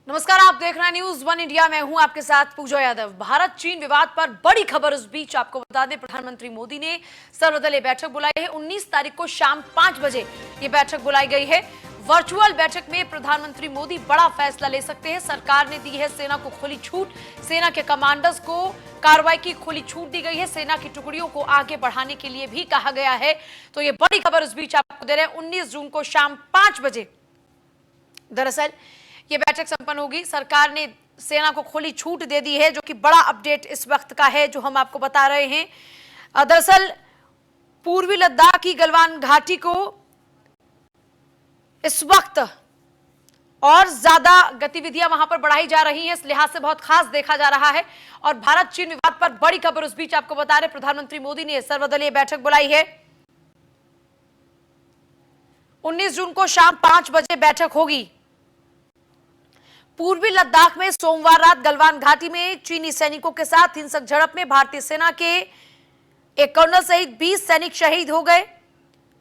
नमस्कार, आप देख रहे हैं न्यूज वन इंडिया। मैं हूं आपके साथ पूजा यादव। भारत चीन विवाद पर बड़ी खबर। इस बीच आपको बता दें, प्रधानमंत्री मोदी ने सर्वदलीय बैठक बुलाई है। 19 तारीख को शाम 5 बजे ये बैठक बुलाई गई है। वर्चुअल बैठक में प्रधानमंत्री मोदी बड़ा फैसला ले सकते हैं। सरकार ने दी है सेना को खुली छूट। सेना के कमांडर्स को कार्रवाई की खुली छूट दी गई है। सेना की टुकड़ियों को आगे बढ़ाने के लिए भी कहा गया है। तो ये बड़ी खबर इस बीच आपको दे रहे हैं। 19 जून को शाम 5 बजे दरअसल ये बैठक संपन्न होगी। सरकार ने सेना को खुली छूट दे दी है, जो कि बड़ा अपडेट इस वक्त का है, जो हम आपको बता रहे हैं। दरअसल पूर्वी लद्दाख की गलवान घाटी को इस वक्त और ज्यादा गतिविधियां वहां पर बढ़ाई जा रही हैं। इस लिहाज से बहुत खास देखा जा रहा है। और भारत चीन विवाद पर बड़ी खबर उस बीच आपको बता रहे, प्रधानमंत्री मोदी ने सर्वदलीय बैठक बुलाई है। 19 जून को शाम 5 बजे बैठक होगी। पूर्वी लद्दाख में सोमवार रात गलवान घाटी में चीनी सैनिकों के साथ हिंसक झड़प में भारतीय सेना के एक कर्नल सहित 20 सैनिक शहीद हो गए।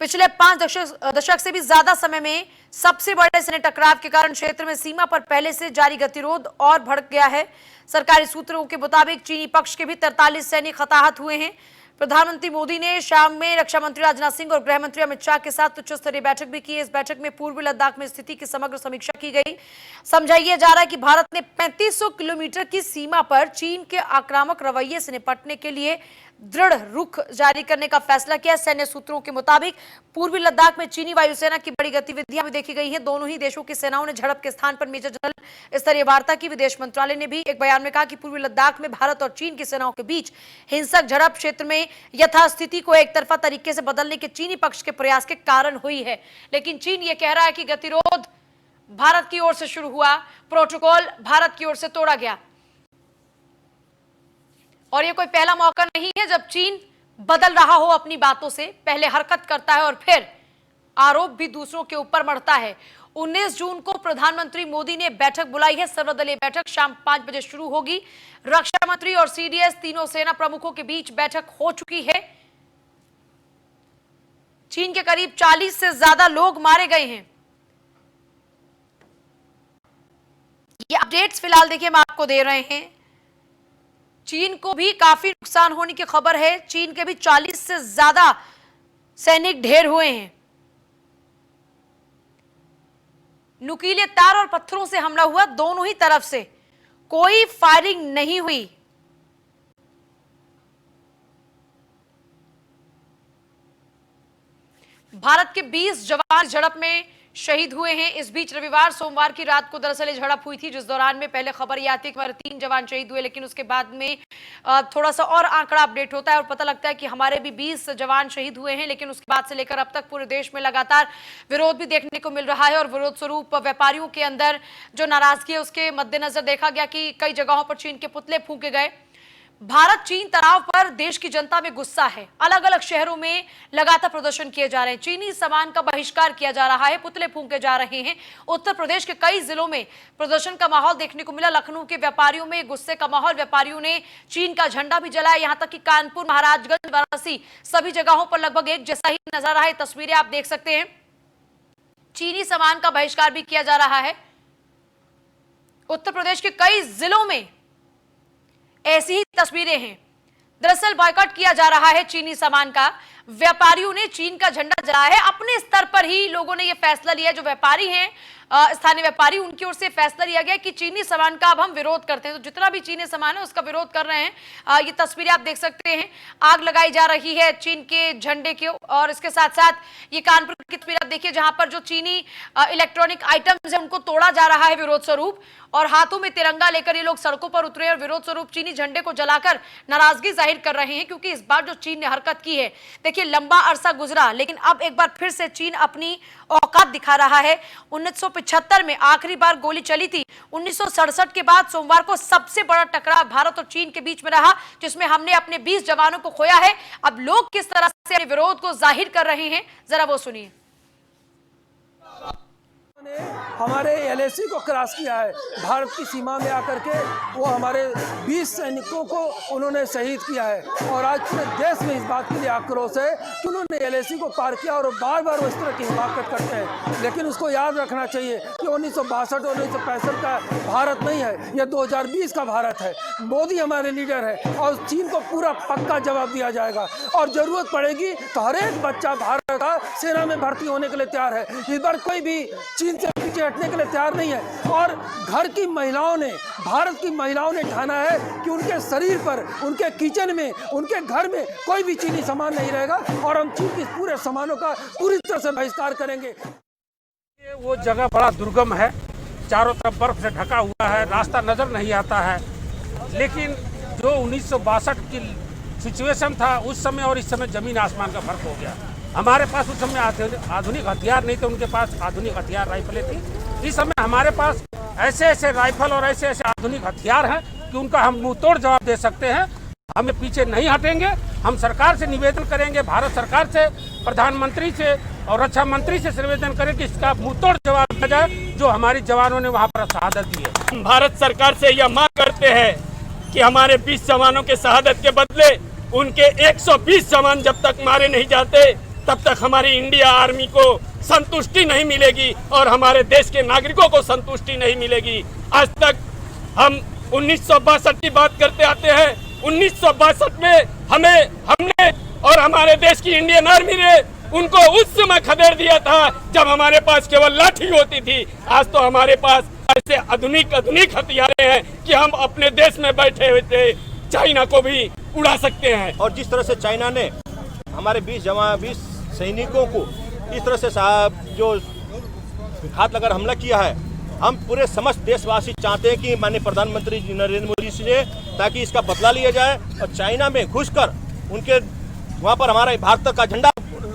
पिछले 5 दशक से भी ज्यादा समय में सबसे बड़े सैन्य टकराव के कारण क्षेत्र में सीमा पर पहले से जारी गतिरोध और भड़क गया है। सरकारी सूत्रों के मुताबिक चीनी पक्ष के भी 43 सैनिक हताहत हुए हैं। प्रधानमंत्री मोदी ने शाम में रक्षा मंत्री राजनाथ सिंह और गृह मंत्री अमित शाह के साथ उच्च स्तरीय बैठक भी की। इस बैठक में पूर्वी लद्दाख में स्थिति की समग्र समीक्षा की गई। समझाइए जा रहा है कि भारत ने 3500 किलोमीटर की सीमा पर चीन के आक्रामक रवैये से निपटने के लिए दृढ़ रुख जारी करने का फैसला किया। सैन्य सूत्रों के मुताबिक पूर्वी लद्दाख में चीनी वायुसेना की बड़ी गतिविधियां भी देखी गई हैं। दोनों ही देशों की सेनाओं ने झड़प के स्थान पर मेजर जनरल स्तरीय वार्ता की। विदेश मंत्रालय ने भी एक बयान में कहा कि पूर्वी लद्दाख में भारत और चीन की सेनाओं के बीच हिंसक झड़प क्षेत्र में यथास्थिति को एक तरफा तरीके से बदलने के चीनी पक्ष के प्रयास के कारण हुई है। लेकिन चीन ये कह रहा है कि गतिरोध भारत की ओर से शुरू हुआ, प्रोटोकॉल भारत की ओर से तोड़ा गया। और ये कोई पहला मौका नहीं है जब चीन बदल रहा हो अपनी बातों से। पहले हरकत करता है और फिर आरोप भी दूसरों के ऊपर मढ़ता है। 19 जून को प्रधानमंत्री मोदी ने बैठक बुलाई है। सर्वदलीय बैठक शाम 5 बजे शुरू होगी। रक्षा मंत्री और सीडीएस तीनों सेना प्रमुखों के बीच बैठक हो चुकी है। चीन के करीब 40 से ज्यादा लोग मारे गए हैं। ये अपडेट्स फिलहाल देखिए हम आपको दे रहे हैं। चीन को भी काफी नुकसान होने की खबर है। चीन के भी 40 से ज्यादा सैनिक ढेर हुए हैं। नुकीले तार और पत्थरों से हमला हुआ, दोनों ही तरफ से कोई फायरिंग नहीं हुई। भारत के 20 जवान झड़प में शहीद हुए हैं। इस बीच रविवार सोमवार की रात को दरअसल झड़प हुई थी, जिस दौरान में पहले खबर यह आती है कि हमारे 3 जवान शहीद हुए, लेकिन उसके बाद में थोड़ा सा और आंकड़ा अपडेट होता है और पता लगता है कि हमारे भी 20 जवान शहीद हुए हैं। लेकिन उसके बाद से लेकर अब तक पूरे देश में लगातार विरोध भी देखने को मिल रहा है और विरोध स्वरूप व्यापारियों के अंदर जो नाराजगी है उसके मद्देनजर देखा गया कि कई जगहों पर चीन के पुतले फूंके गए। भारत चीन तनाव पर देश की जनता में गुस्सा है। अलग अलग शहरों में लगातार प्रदर्शन किए जा रहे हैं। चीनी सामान का बहिष्कार किया जा रहा है, पुतले फूंके जा रहे हैं। उत्तर प्रदेश के कई जिलों में प्रदर्शन का माहौल देखने को मिला। लखनऊ के व्यापारियों में गुस्से का माहौल, व्यापारियों ने चीन का झंडा भी जलाया। यहां तक कि कानपुर, महाराजगंज, वाराणसी सभी जगहों पर लगभग एक जैसा ही नजर आया। तस्वीरें आप देख सकते हैं। चीनी सामान का बहिष्कार भी किया जा रहा है। उत्तर प्रदेश के कई जिलों में ऐसी ही तस्वीरें हैं। दरअसल बॉयकॉट किया जा रहा है चीनी सामान का। व्यापारियों ने चीन का झंडा जलाया है। अपने स्तर पर ही लोगों ने यह फैसला लिया। जो व्यापारी हैं, स्थानीय व्यापारी, उनकी ओर से फैसला लिया गया कि चीनी सामान का अब हम विरोध करते हैं। तो जितना भी चीनी सामान है उसका विरोध कर रहे हैं। ये तस्वीरें आप देख सकते हैं। आग लगाई जा रही है चीन के झंडे के। और इसके साथ साथ ये कानपुर की तस्वीर आप देखिए, जहां पर जो चीनी इलेक्ट्रॉनिक आइटम्स है उनको तोड़ा जा रहा है विरोध स्वरूप। और हाथों में तिरंगा लेकर ये लोग सड़कों पर उतरे और विरोध स्वरूप चीनी झंडे को जलाकर नाराजगी जाहिर कर रहे हैं। क्योंकि इस बार जो चीन ने हरकत की है, देखिए लंबा अरसा गुजरा लेकिन अब एक बार फिर से चीन अपनी औकात दिखा रहा है। 1975 में आखिरी बार गोली चली थी। 1967 के बाद सोमवार को सबसे बड़ा टकराव भारत और चीन के बीच में रहा, जिसमें हमने अपने 20 जवानों को खोया है। अब लोग किस तरह से विरोध को जाहिर कर रहे हैं, जरा वो सुनिए। ने हमारे एलएसी को क्रॉस किया है। भारत की सीमा में आकर के वो हमारे 20 सैनिकों को उन्होंने शहीद किया है और आज पूरे देश में इस बात के लिए आक्रोश है कि उन्होंने एलएसी को पार किया और बार बार वो इस तरह की हिमाकत करते हैं। लेकिन उसको याद रखना चाहिए कि 1962 और 1965 का भारत नहीं है, यह 2020 का भारत है। मोदी हमारे लीडर है और चीन को पूरा पक्का जवाब दिया जाएगा और जरूरत पड़ेगी तो हर एक बच्चा भारत का सेना में भर्ती होने के लिए तैयार है। इस बार कोई भी चीन से पीछे हटने के लिए तैयार नहीं है और घर की महिलाओं ने, भारत की महिलाओं ने ठाना है कि उनके शरीर पर, उनके किचन में, उनके घर में कोई भी चीनी सामान नहीं रहेगा और हम चीन के पूरे सामानों का पूरी तरह से बहिष्कार करेंगे। वो जगह बड़ा दुर्गम है, चारों तरफ बर्फ से ढका हुआ है, रास्ता नजर नहीं आता है। लेकिन जो 1962 की सिचुएशन था उस समय और इस समय जमीन आसमान का फर्क हो गया। हमारे पास उस समय आधुनिक हथियार नहीं थे, उनके पास आधुनिक हथियार राइफलें थी। इस समय हमारे पास ऐसे ऐसे राइफल और ऐसे ऐसे आधुनिक हथियार हैं कि उनका हम मुंह तोड़ जवाब दे सकते हैं। हमें पीछे नहीं हटेंगे। हम सरकार से निवेदन करेंगे, भारत सरकार से, प्रधानमंत्री से और रक्षा मंत्री से निवेदन करें कि इसका मुंह तोड़ जवाब दिया जाए जो हमारे जवानों ने वहाँ पर शहादत दी है। भारत सरकार से यह मांग करते हैं कि हमारे 20 जवानों के शहादत के बदले उनके 120 जवान जब तक मारे नहीं जाते तब तक हमारी इंडिया आर्मी को संतुष्टि नहीं मिलेगी और हमारे देश के नागरिकों को संतुष्टि नहीं मिलेगी। आज तक हम 1962 की बात करते आते हैं। 1962 में हमने और हमारे देश की इंडियन आर्मी ने उनको उस समय खदेड़ दिया था जब हमारे पास केवल लाठी होती थी। आज तो हमारे पास ऐसे आधुनिक हथियार हैं कि हम अपने देश में बैठे हुए चाइना को भी उड़ा सकते हैं। और जिस तरह से चाइना ने हमारे 20 सैनिकों को इस तरह से जो घात लगाकर हमला किया है, हम पूरे समस्त देशवासी चाहते हैं कि माननीय प्रधानमंत्री नरेंद्र मोदी से ताकि इसका बदला लिया जाए और चाइना में घुसकर उनके वहां पर हमारे भारत का झंडा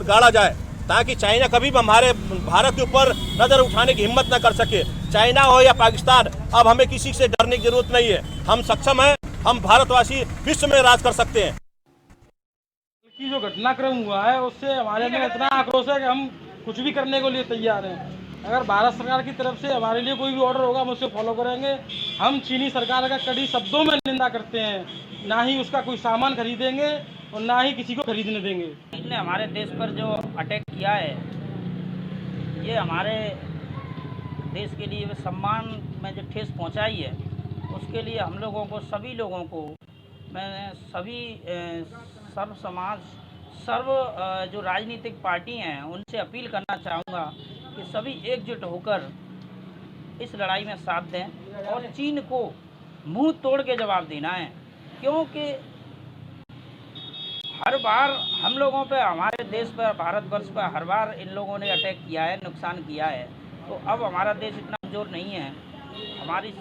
गाड़ा जाए ताकि चाइना कभी भी हमारे भारत के ऊपर नजर उठाने की हिम्मत न कर सके। चाइना हो या पाकिस्तान, अब हमें किसी से डरने की जरूरत नहीं है। हम सक्षम हैं, हम भारतवासी विश्व में राज कर सकते हैं। की जो घटनाक्रम हुआ है उससे हमारे अंदर इतना आक्रोश है कि हम कुछ भी करने के लिए तैयार हैं। अगर भारत सरकार की तरफ से हमारे लिए कोई भी ऑर्डर होगा हम उसे फॉलो करेंगे। हम चीनी सरकार का कड़ी शब्दों में निंदा करते हैं, ना ही उसका कोई सामान खरीदेंगे और ना ही किसी को खरीदने देंगे। चीन ने हमारे देश पर जो अटैक किया है ये हमारे देश के लिए सम्मान में जो ठेस पहुंचाई है उसके लिए हम लोगों को, सभी लोगों को, मैं सभी सर्व समाज, जो राजनीतिक पार्टी हैं उनसे अपील करना चाहूँगा कि सभी एकजुट होकर इस लड़ाई में साथ दें और चीन को मुंह तोड़ के जवाब देना है। क्योंकि हर बार हम लोगों पे, हमारे देश पर, भारतवर्ष पर हर बार इन लोगों ने अटैक किया है, नुकसान किया है। तो अब हमारा देश इतना कमज़ोर नहीं है। हमारी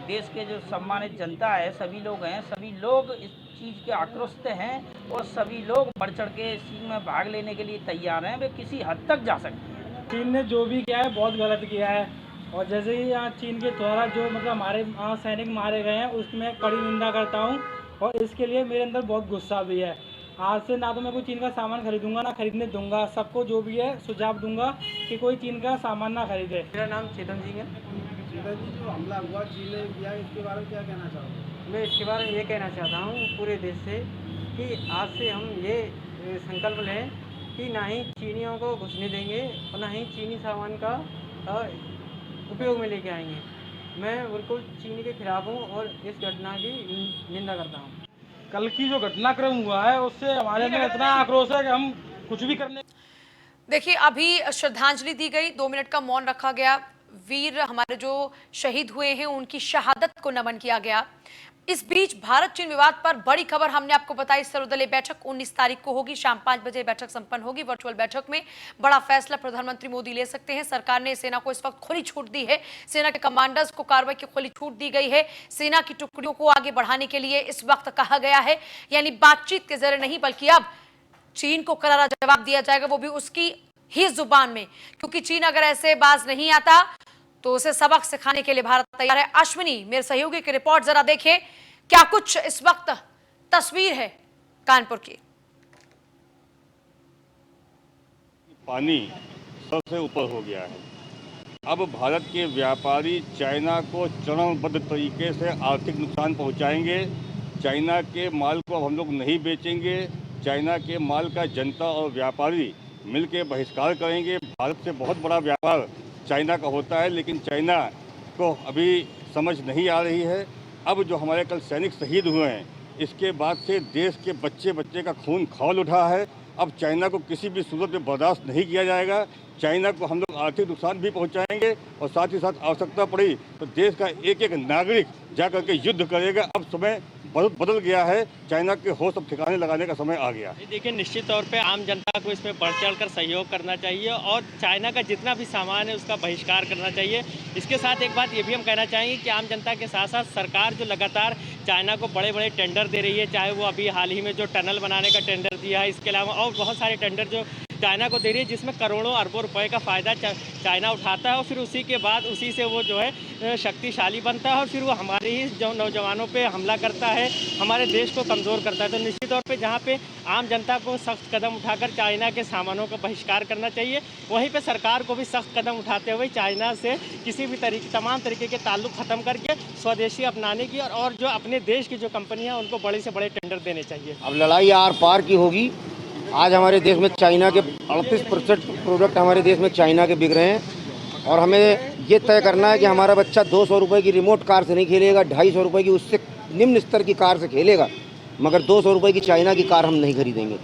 देश के जो सम्मानित जनता है, सभी लोग हैं, सभी लोग इस चीज़ के आक्रोशित हैं और सभी लोग बढ़ चढ़ के इस चीज़ में भाग लेने के लिए तैयार हैं। वे किसी हद तक जा सकते हैं। चीन ने जो भी किया है बहुत गलत किया है और जैसे ही यहाँ चीन के द्वारा जो हमारे सैनिक मारे गए हैं उसमें कड़ी निंदा करता हूँ और इसके लिए मेरे अंदर बहुत गुस्सा भी है। आज से ना तो मैं कोई चीन का सामान खरीदूंगा ना खरीदने दूंगा। सबको जो भी है सुझाव दूंगा कि कोई चीन का सामान ना खरीदे। मेरा नाम चेतन सिंह है। चेतन जी, जो हमला हुआ चीन ने किया इसके बारे में क्या कहना चाहोगे? मैं इसके बारे में ये कहना चाहता हूँ पूरे देश से कि आज से हम ये संकल्प लें कि ना ही चीनियों को घुसने देंगे और ना ही चीनी सामान का उपयोग में लेके आएंगे। मैं बिल्कुल चीनी के खिलाफ हूँ और इस घटना की निंदा करता हूँ। कल की जो घटनाक्रम हुआ है उससे हमारे अंदर इतना आक्रोश है कि हम कुछ भी करने। देखिए, अभी श्रद्धांजलि दी गई, 2 मिनट का मौन रखा गया, वीर हमारे जो शहीद हुए हैं उनकी शहादत को नमन किया गया। इस बीच भारत चीन विवाद पर बड़ी खबर हमने आपको बताई। सर्वदलीय बैठक 19 तारीख को होगी, शाम 5 बजे बैठक संपन्न होगी। वर्चुअल बैठक में बड़ा फैसला प्रधानमंत्री मोदी ले सकते हैं। सरकार ने सेना को इस वक्त खुली छूट दी है। सेना के कमांडर्स को कार्रवाई की खुली छूट दी गई है। सेना की टुकड़ियों को आगे बढ़ाने के लिए इस वक्त कहा गया है, यानी बातचीत के जरिए नहीं बल्कि अब चीन को करारा जवाब दिया जाएगा, वो भी उसकी ही जुबान में। क्योंकि चीन अगर ऐसे बाज नहीं आता तो उसे सबक सिखाने के लिए भारत तैयार है। अश्विनी, मेरे सहयोगी की रिपोर्ट जरा देखिए, क्या कुछ इस वक्त तस्वीर है कानपुर की। पानी सबसे ऊपर हो गया है, अब भारत के व्यापारी चाइना को चरणबद्ध तरीके से आर्थिक नुकसान पहुंचाएंगे। चाइना के माल को अब हम लोग नहीं बेचेंगे। चाइना के माल का जनता और व्यापारी मिलकर बहिष्कार करेंगे। भारत से बहुत बड़ा व्यापार चाइना का होता है, लेकिन चाइना को अभी समझ नहीं आ रही है। अब जो हमारे कल सैनिक शहीद हुए हैं, इसके बाद से देश के बच्चे बच्चे का खून खौल उठा है। अब चाइना को किसी भी सूरत में बर्दाश्त नहीं किया जाएगा। चाइना को हम लोग आर्थिक नुकसान भी पहुंचाएंगे और साथ ही साथ आवश्यकता पड़ी तो देश का एक एक नागरिक जाकर के युद्ध करेगा। अब समय बहुत बदल गया है। चाइना के होश अब ठिकाने लगाने का समय आ गया। देखिए, निश्चित तौर पे आम जनता को इसमें बढ़ चढ़ कर सहयोग करना चाहिए और चाइना का जितना भी सामान है उसका बहिष्कार करना चाहिए। इसके साथ एक बात ये भी हम कहना चाहेंगे कि आम जनता के साथ साथ सरकार जो लगातार चाइना को बड़े बड़े टेंडर दे रही है, चाहे वो अभी हाल ही में जो टनल बनाने का टेंडर दिया है, इसके अलावा और बहुत सारे टेंडर जो चाइना को दे रही है, जिसमें करोड़ों अरबों रुपए का फ़ायदा चाइना उठाता है और फिर उसी के बाद उसी से वो जो है शक्तिशाली बनता है और फिर वो हमारे ही जो नौजवानों पे हमला करता है, हमारे देश को कमज़ोर करता है। तो निश्चित तौर पे जहाँ पे आम जनता को सख्त कदम उठाकर चाइना के सामानों का बहिष्कार करना चाहिए, वहीं पे सरकार को भी सख्त कदम उठाते हुए चाइना से किसी भी तमाम तरीके के ताल्लुक ख़त्म करके स्वदेशी अपनाने की और जो अपने देश की जो कंपनियाँ उनको बड़े से बड़े टेंडर देने चाहिए। अब लड़ाई आर पार की होगी। आज हमारे देश में चाइना के 38% प्रोडक्ट हमारे देश में चाइना के बिक रहे हैं और हमें ये तय करना है कि हमारा बच्चा 200 रुपये की रिमोट कार से नहीं खेलेगा, 250 रुपये की उससे निम्न स्तर की कार से खेलेगा, मगर 200 रुपये की चाइना की कार हम नहीं खरीदेंगे।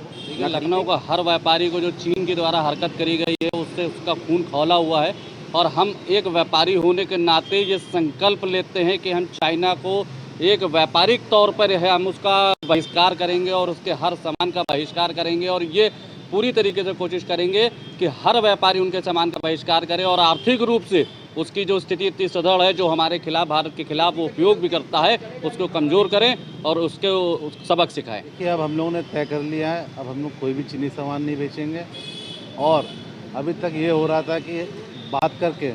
लखनऊ का हर व्यापारी को जो चीन के द्वारा हरकत करी गई है उससे उसका खून खौला हुआ है और हम एक व्यापारी होने के नाते ये संकल्प लेते हैं कि हम चाइना को एक व्यापारिक तौर पर है हम उसका बहिष्कार करेंगे और उसके हर सामान का बहिष्कार करेंगे और ये पूरी तरीके से कोशिश करेंगे कि हर व्यापारी उनके सामान का बहिष्कार करे और आर्थिक रूप से उसकी जो स्थिति इतनी सुदृढ़ है, जो हमारे खिलाफ भारत के खिलाफ वो उपयोग भी करता है, उसको कमज़ोर करें और उसके सबक सिखाएं। कि अब हम लोगों ने तय कर लिया है, अब हम लोग कोई भी चीनी सामान नहीं बेचेंगे और अभी तक ये हो रहा था कि बात करके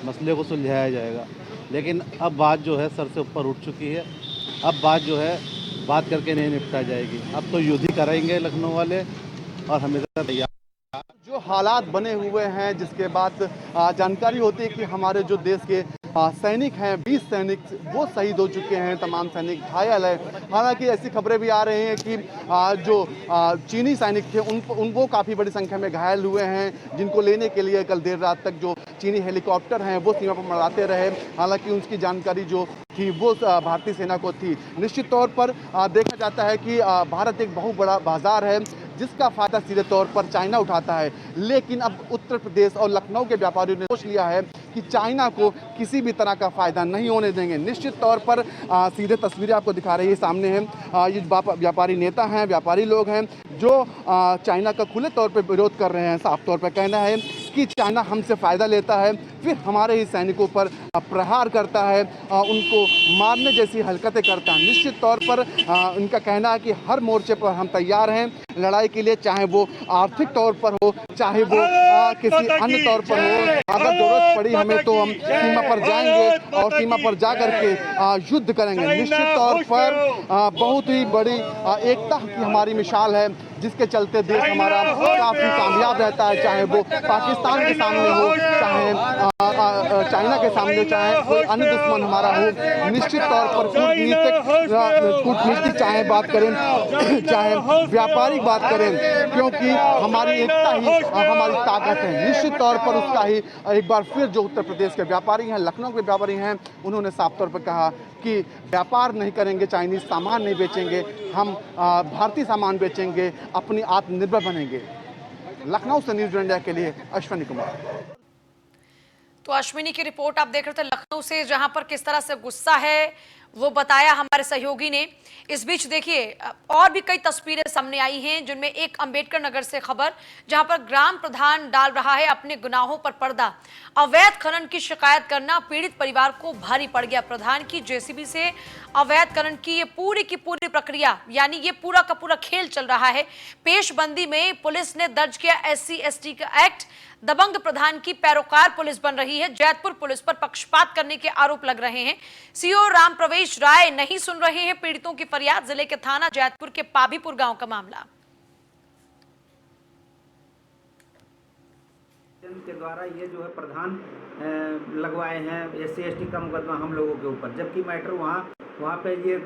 मसले को सुलझाया जाएगा, लेकिन अब बात जो है सर से ऊपर उठ चुकी है। अब बात जो है बात करके नहीं निपटा जाएगी। अब तो युद्ध ही कराएंगे लखनऊ वाले और हमेशा तैयार। जो हालात बने हुए हैं, जिसके बाद जानकारी होती है कि हमारे जो देश के सैनिक हैं, 20 सैनिक वो शहीद हो चुके हैं, तमाम सैनिक घायल है। हालांकि ऐसी खबरें भी आ रही हैं कि जो चीनी सैनिक थे वो काफ़ी बड़ी संख्या में घायल हुए हैं, जिनको लेने के लिए कल देर रात तक जो चीनी हेलीकॉप्टर हैं वो सीमा पर मंडराते रहे। हालांकि उसकी जानकारी जो थी वो भारतीय सेना को थी। निश्चित तौर पर देखा जाता है कि भारत एक बहुत बड़ा बाजार है जिसका फ़ायदा सीधे तौर पर चाइना उठाता है, लेकिन अब उत्तर प्रदेश और लखनऊ के व्यापारियों ने सोच लिया है कि चाइना को किसी भी तरह का फ़ायदा नहीं होने देंगे। निश्चित तौर पर सीधे तस्वीरें आपको दिखा रही है सामने हैं। ये व्यापारी नेता हैं, व्यापारी लोग हैं जो चाइना का खुले तौर पर विरोध कर रहे हैं। साफ तौर पर कहना है कि चाइना हमसे फ़ायदा लेता है, फिर हमारे ही सैनिकों पर प्रहार करता है, उनको मारने जैसी हरकतें करता है। निश्चित तौर पर उनका कहना है कि हर मोर्चे पर हम तैयार हैं लड़ाई के लिए, चाहे वो आर्थिक तौर पर हो, चाहे वो किसी अन्य तौर पर हो। अगर जरूरत पड़ी हमें तो हम सीमा पर जाएंगे और सीमा पर जा करके युद्ध करेंगे। निश्चित तौर पर बहुत ही बड़ी एकता की हमारी मिसाल है, जिसके चलते देश हमारा काफ़ी कामयाब रहता है, चाहे वो पाकिस्तान के सामने हो, चाहे चाइना के सामने, चाहे कोई अन्य दुश्मन हमारा हो। निश्चित तौर पर कूटनीतिक चाहे बात करें, चाहे व्यापारिक बात करें, क्योंकि हमारी एकता ही हमारी ताकत है। निश्चित तौर पर उसका ही एक बार फिर जो उत्तर प्रदेश के व्यापारी हैं, लखनऊ के व्यापारी हैं, उन्होंने साफ तौर पर कहा कि व्यापार नहीं करेंगे, चाइनीज़ सामान नहीं बेचेंगे, हम भारतीय सामान बेचेंगे, अपनी आत्मनिर्भर बनेंगे। लखनऊ से न्यूज़ इंडिया के लिए अश्विनी कुमार। तो अश्विनी की रिपोर्ट आप देख रहे थे लखनऊ से, जहां पर किस तरह से गुस्सा है वो बताया हमारे सहयोगी ने। इस बीच देखिए और भी कई तस्वीरें सामने आई हैं, जिनमें एक अंबेडकर नगर से खबर, जहां पर ग्राम प्रधान डाल रहा है अपने गुनाहों पर पर्दा। अवैध खनन की शिकायत करना पीड़ित परिवार को भारी पड़ गया। प्रधान की जेसीबी से अवैध खनन की ये पूरी प्रक्रिया, यानी ये पूरा का पूरा खेल चल रहा है। पेशबंदी में पुलिस ने दर्ज किया SC/ST का एक्ट। दबंग प्रधान की पैरोकार पुलिस बन रही है। जैतपुर पुलिस पर पक्षपात करने के आरोप लग रहे हैं। सीओ राम प्रवेश राय नहीं सुन रहे हैं पीड़ितों की फरियाद। जिले के थाना जैतपुर के पाभीपुर गांव का मामला। के द्वारा ये जो है प्रधान लगवाए हैं SC/ST का मुकदमा हम लोगों के ऊपर, जबकि मैटर वहाँ पे ये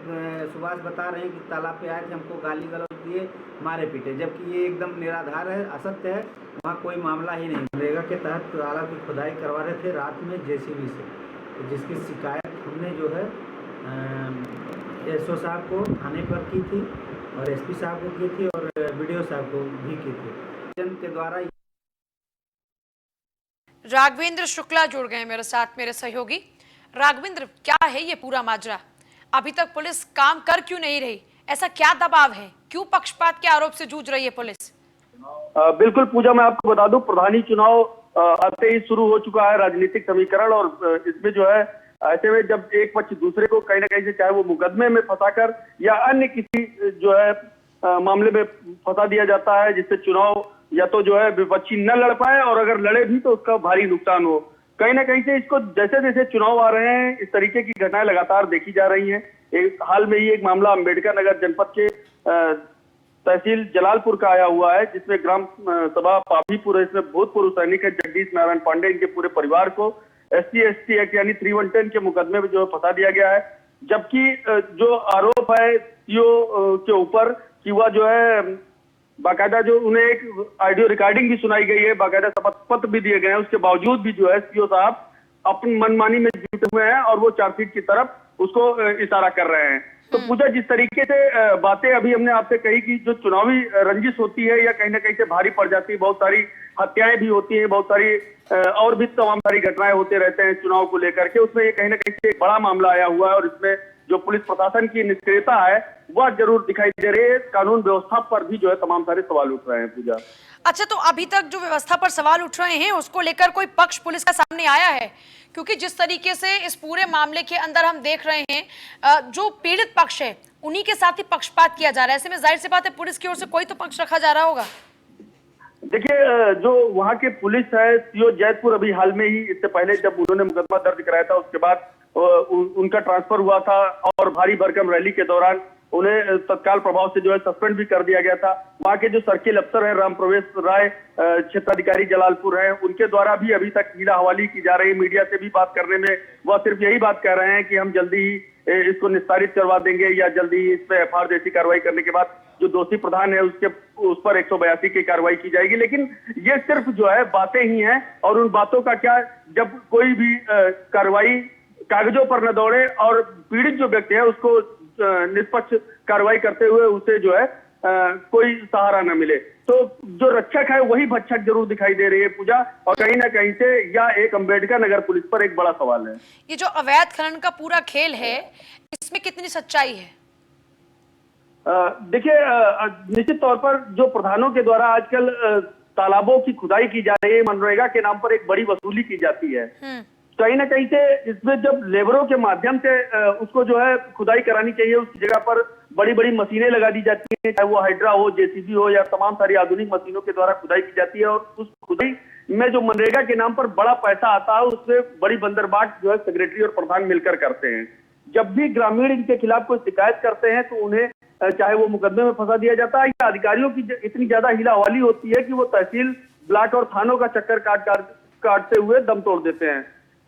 सुभाष बता रहे हैं कि तालाब पे आए थे, हमको गाली गलौज दिए, मारे पीटे, जबकि ये एकदम निराधार है, असत्य है। वहाँ कोई मामला ही नहीं। मनरेगा के तहत तालाब की खुदाई करवा रहे थे रात में JCB से, तो जिसकी शिकायत हमने जो है SO साहब को थाने पर की थी और SP साहब को की थी और BDO साहब को भी की थी। जन के द्वारा राघवेंद्र शुक्ला जुड़ गए मेरे साथ, मेरे सहयोगी। राघवेंद्र, क्या है ये पूरा माजरा? अभी तक पुलिस काम कर क्यों नहीं रही? ऐसा क्या दबाव है? क्यों पक्षपात के आरोप से जूझ रही है पुलिस? बिल्कुल पूजा, मैं आपको बता दूं, प्रधानी चुनाव आते ही शुरू हो चुका है राजनीतिक समीकरण, और इसमें जो है ऐसे में जब एक पक्ष दूसरे को कहीं ना कहीं से, चाहे वो मुकदमे में फंसाकर या अन्य किसी जो है मामले में फंसा दिया जाता है, जिससे चुनाव या तो जो है विपक्षी न लड़ पाए, और अगर लड़े भी तो उसका भारी नुकसान हो। कहीं ना कहीं से इसको जैसे जैसे चुनाव आ रहे हैं, इस तरीके की घटनाएं लगातार देखी जा रही हैं। एक हाल में ही एक मामला अम्बेडकर नगर जनपद के तहसील जलालपुर का आया हुआ है, जिसमें ग्राम सभा पाभीपुर, इसमें भूतपूर्व सैनिक है जगदीश नारायण पांडे, इनके पूरे परिवार को SC/ST एक्ट यानी 311 के मुकदमे में जो है फंसा दिया गया है। जबकि जो आरोप है CO के ऊपर कि वह जो है बाकायदा जो उन्हें एक ऑडियो रिकॉर्डिंग भी सुनाई गई है, बाकायदा शपथ पत्र भी दिए गए हैं, उसके बावजूद भी जो है CO साहब अपनी मनमानी में जुटे हुए हैं और वो चार्जशीट की तरफ उसको इशारा कर रहे हैं। तो पूजा, जिस तरीके से बातें अभी हमने आपसे कही कि जो चुनावी रंजिश होती है या कहीं ना कहीं से भारी पड़ जाती है, बहुत सारी हत्याएं भी होती हैं, बहुत सारी और भी तमाम सारी घटनाएं होते रहते हैं चुनाव को लेकर के, उसमें ये कहीं ना कहीं से एक बड़ा मामला आया हुआ है और इसमें जो पुलिस प्रशासन की निष्क्रियता है वह जरूर दिखाई दे रही है। कानून व्यवस्था पर भी जो है तमाम सारे सवाल उठ रहे हैं पूजा। अच्छा, तो अभी तक जो व्यवस्था पर सवाल उठ रहे हैं उसको लेकर कोई पक्ष पुलिस का सामने आया है? क्योंकि जिस तरीके से इस पूरे मामले के अंदर हम देख रहे हैं, जो पीड़ित पक्ष है उन्हीं के साथ ही पक्षपात किया जा रहा है। ऐसे में जाहिर सी बात है पुलिस की ओर से कोई तो पक्ष रखा जा रहा होगा। देखिए, जो वहाँ के पुलिस है, CO जैतपुर, अभी हाल में ही, इससे पहले जब उन्होंने मुकदमा दर्ज कराया था उसके बाद उनका ट्रांसफर हुआ था और भारी भरकम रैली के दौरान उन्हें तत्काल प्रभाव से जो है सस्पेंड भी कर दिया गया था। वहाँ के जो सर्किल अफसर हैं राम प्रवेश राय, क्षेत्राधिकारी जलालपुर हैं, उनके द्वारा भी अभी तक हीरा हवाली की जा रही है। मीडिया से भी बात करने में वह सिर्फ यही बात कह रहे हैं कि हम जल्दी ही इसको निस्तारित करवा देंगे या जल्दी ही इस पे FIR जैसी कार्रवाई करने के बाद जो दोषी प्रधान है उस पर 182 की कार्रवाई की जाएगी। लेकिन ये सिर्फ जो है बातें ही हैं, और उन बातों का क्या, जब कोई भी कार्रवाई कागजों पर न दौड़े और पीड़ित जो व्यक्ति है उसको निष्पक्ष कार्रवाई करते हुए उसे जो है कोई सहारा न मिले, तो जो रक्षक है वही भक्षक जरूर दिखाई दे रही है पूजा। और कहीं ना कहीं से यह एक अम्बेडकर नगर पुलिस पर एक बड़ा सवाल है। ये जो अवैध खनन का पूरा खेल है, इसमें कितनी सच्चाई है? देखिए, निश्चित तौर पर जो प्रधानों के द्वारा आजकल तालाबों की खुदाई की जा रही है, मनरेगा के नाम पर एक बड़ी वसूली की जाती है। कहीं ना कहीं से इसमें जब लेबरों के माध्यम से उसको जो है खुदाई करानी चाहिए, उस जगह पर बड़ी बड़ी मशीनें लगा दी जाती हैं, चाहे वो हाइड्रा हो, JCB हो, या तमाम सारी आधुनिक मशीनों के द्वारा खुदाई की जाती है। और उस खुदाई में जो मनरेगा के नाम पर बड़ा पैसा आता है, उसमें बड़ी बंदरबाट जो है सेक्रेटरी और प्रधान मिलकर करते हैं। जब भी ग्रामीण इनके खिलाफ कोई शिकायत करते हैं तो उन्हें चाहे वो मुकदमे में फंसा दिया जाता है, या अधिकारियों की इतनी ज्यादा हिलाहवाली होती है कि वो तहसील, ब्लॉक और थानों का चक्कर काटते हुए दम तोड़ देते हैं।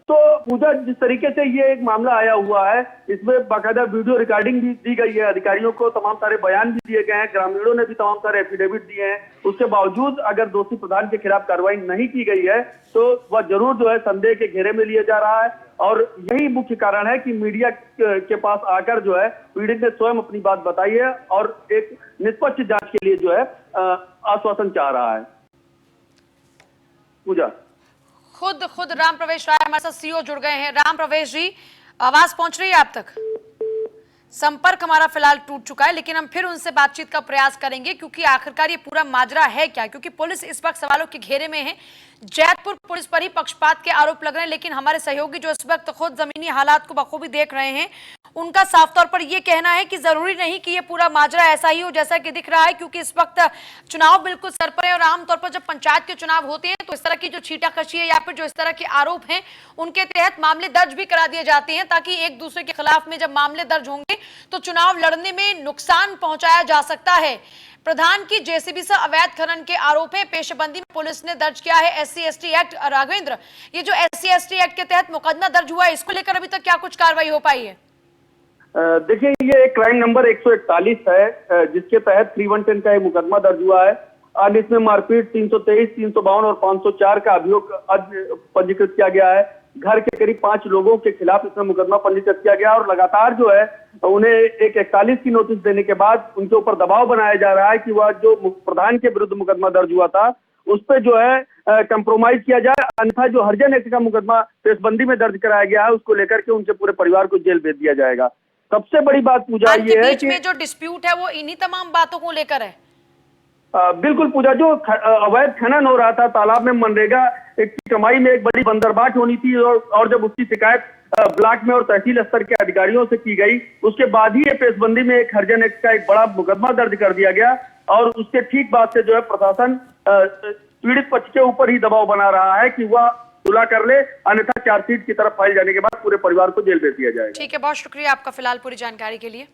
तो पूजा, जिस तरीके से ये एक मामला आया हुआ है, इसमें बाकायदा वीडियो रिकॉर्डिंग भी दी गई है, अधिकारियों को तमाम सारे बयान भी दिए गए हैं, ग्रामीणों ने भी तमाम सारे एफिडेविट दिए हैं। उसके बावजूद अगर दोषी प्रधान के खिलाफ कार्रवाई नहीं की गई है तो वह जरूर जो है संदेह के घेरे में लिया जा रहा है। और यही मुख्य कारण है कि मीडिया के पास आकर जो है पीड़ित ने स्वयं अपनी बात बताई है और एक निष्पक्ष जांच के लिए जो है आश्वासन चाह रहा है। पूजा, खुद राम प्रवेश राय हमारे साथ CO जुड़ गए हैं। राम प्रवेश जी, आवाज पहुंच रही है आप तक? संपर्क हमारा फिलहाल टूट चुका है, लेकिन हम फिर उनसे बातचीत का प्रयास करेंगे, क्योंकि आखिरकार ये पूरा माजरा है क्या? क्योंकि पुलिस इस वक्त सवालों के घेरे में है। जैतपुर पुलिस पर ही पक्षपात के आरोप लग रहे हैं, लेकिन हमारे सहयोगी जो इस वक्त खुद जमीनी हालात को बखूबी देख रहे हैं, उनका साफ तौर पर यह कहना है कि जरूरी नहीं कि ये पूरा माजरा ऐसा ही हो जैसा कि दिख रहा है, क्योंकि इस वक्त चुनाव बिल्कुल सर पर है और आमतौर पर जब पंचायत के चुनाव होते हैं तो इस तरह की जो छींटाकशी है या फिर जो इस तरह के आरोप हैं उनके तहत मामले दर्ज भी करा दिए जाते हैं, ताकि एक दूसरे के खिलाफ में जब मामले दर्ज होंगे तो चुनाव लड़ने में नुकसान पहुंचाया जा सकता है। प्रधान की जेसीबी से अवैध खनन के आरोप है। पेशेबंदी में पुलिस ने दर्ज किया है SC/ST एक्ट। राघवेंद्र, ये जो SC/ST एक्ट के तहत मुकदमा दर्ज हुआ है, इसको लेकर अभी तक क्या कुछ कार्रवाई हो पाई है? देखिए, ये एक क्राइम नंबर 141 है जिसके तहत 310 का ये मुकदमा दर्ज हुआ है। आज इसमें मारपीट 323, 352 और 504 का अभियोग आज पंजीकृत किया गया है। घर के करीब 5 लोगों के खिलाफ इसमें मुकदमा पंजीकृत किया गया और लगातार जो है उन्हें एक 41 की नोटिस देने के बाद उनके ऊपर दबाव बनाया जा रहा है कि वह जो प्रधान के विरुद्ध मुकदमा दर्ज हुआ था उस पर जो है कंप्रोमाइज किया जाए, अन्यथा जो हरिजन एक्ट का मुकदमा पेशबंदी में दर्ज कराया गया है उसको लेकर के उनके पूरे परिवार को जेल भेज दिया जाएगा। सबसे बड़ी बात पूजा ये है कि में जो डिस्प्यूट है वो इन्हीं तमाम बातों को लेकर है। बिल्कुल पूजा, जो अवैध खनन हो रहा था तालाब में, मनरेगा की कमाई में एक बड़ी बंदरबाट होनी थी और जब उसकी शिकायत ब्लॉक में और तहसील स्तर के अधिकारियों से की गई उसके बाद ही ये पेशबंदी में एक हरिजन एक्ट का एक बड़ा मुकदमा दर्ज कर दिया गया और उसके ठीक बाद से जो है प्रशासन पीड़ित पक्ष के ऊपर ही दबाव बना रहा है कि वह सुलह कर ले, अन्यथा चार्जशीट की तरफ फाइल जाने के बाद पूरे परिवार को जेल भेज दिया जाएगा। ठीक है, बहुत शुक्रिया आपका फिलहाल पूरी जानकारी के लिए।